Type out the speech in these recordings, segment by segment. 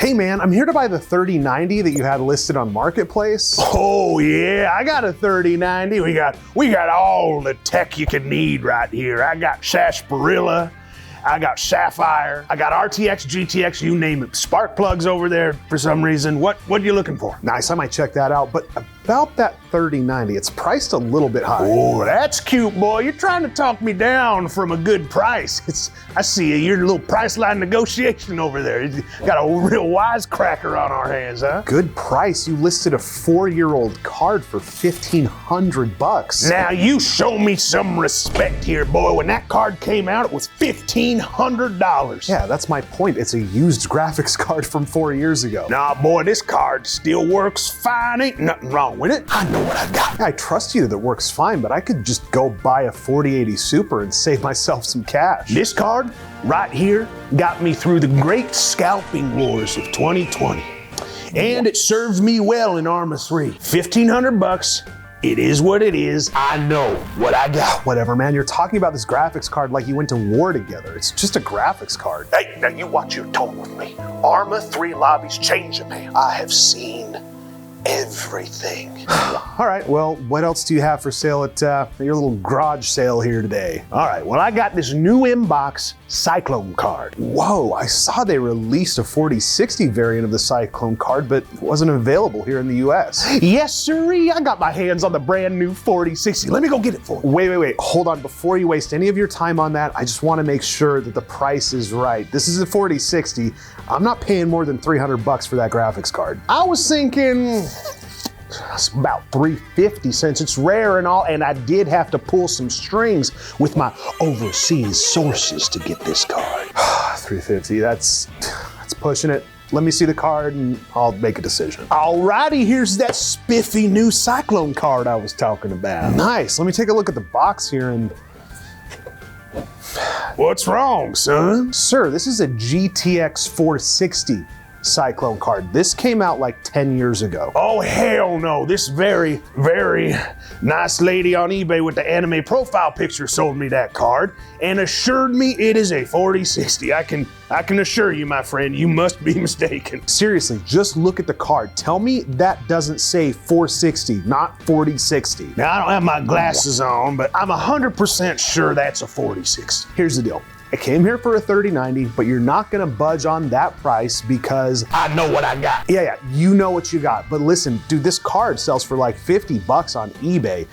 Hey man, I'm here to buy the 3090 that you had listed on Marketplace. Oh yeah, I got a 3090. We got all the tech you can need right here. I got Sarsaparilla, I got Sapphire, I got RTX, GTX, you name it. Spark plugs over there for some reason. What are you looking for? Nice, I might check that out, but about that 3090, it's priced a little bit high. Oh, that's cute, boy. You're trying to talk me down from a good price. I see you. You're a little price line negotiation over there. You got a real wisecracker on our hands, huh? Good price. You listed a 4-year-old card for $1,500. Now you show me some respect here, boy. When that card came out, it was $1,500. Yeah, that's my point. It's a used graphics card from 4 years ago. Nah, boy, this card still works fine. Ain't nothing wrong with it. I know what I got. I trust you that it works fine, but I could just go buy a 4080 Super and save myself some cash. This card right here got me through the great scalping wars of 2020. And it serves me well in Arma 3. $1,500. It is what it is. I know what I got. Whatever, man. You're talking about this graphics card like you went to war together. It's just a graphics card. Hey, now you watch your tone with me. Arma 3 lobbies change a man. I have seen everything. All right, well, what else do you have for sale at your little garage sale here today? All right, well, I got this new inbox Cyclone card. Whoa, I saw they released a 4060 variant of the Cyclone card, but it wasn't available here in the US. Yes, sirree, I got my hands on the brand new 4060. Let me go get it for you. Wait, hold on. Before you waste any of your time on that, I just want to make sure that the price is right. This is a 4060. I'm not paying more than $300 for that graphics card. I was thinking it's about $350 since it's rare and all, and I did have to pull some strings with my overseas sources to get this card. $350, that's pushing it. Let me see the card and I'll make a decision. Alrighty, here's that spiffy new Cyclone card I was talking about. Nice, let me take a look at the box here and... What's wrong, son? Sir, this is a GTX 460 Cyclone card. This came out like 10 years ago. Oh, hell no. This very, very nice lady on eBay with the anime profile picture sold me that card and assured me it is a 4060. I can assure you, my friend, you must be mistaken. Seriously, just look at the card. Tell me that doesn't say 460, not 4060. Now, I don't have my glasses on, but I'm 100% sure that's a 4060. Here's the deal. I came here for a 3090, but you're not gonna budge on that price because I know what I got. Yeah, you know what you got. But listen, dude, this card sells for like $50 on eBay.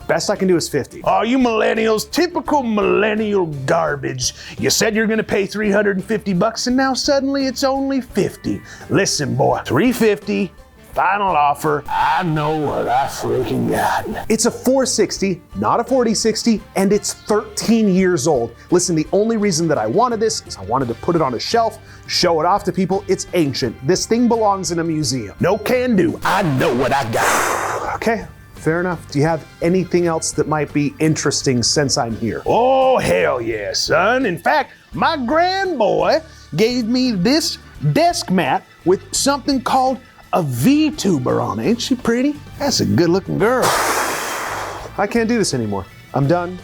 Best I can do is 50. Oh, you millennials, typical millennial garbage. You said you're gonna pay $350 and now suddenly it's only 50. Listen, boy, $350. Final offer. I know what I freaking got. It's a 460, not a 4060, and it's 13 years old. Listen, the only reason that I wanted this is I wanted to put it on a shelf, show it off to people. It's ancient. This thing belongs in a museum. No can do. I know what I got. Okay, fair enough. Do you have anything else that might be interesting since I'm here? Oh, hell yeah, son. In fact, my grandboy gave me this desk mat with something called a VTuber on it. Ain't she pretty? That's a good looking girl. I can't do this anymore. I'm done.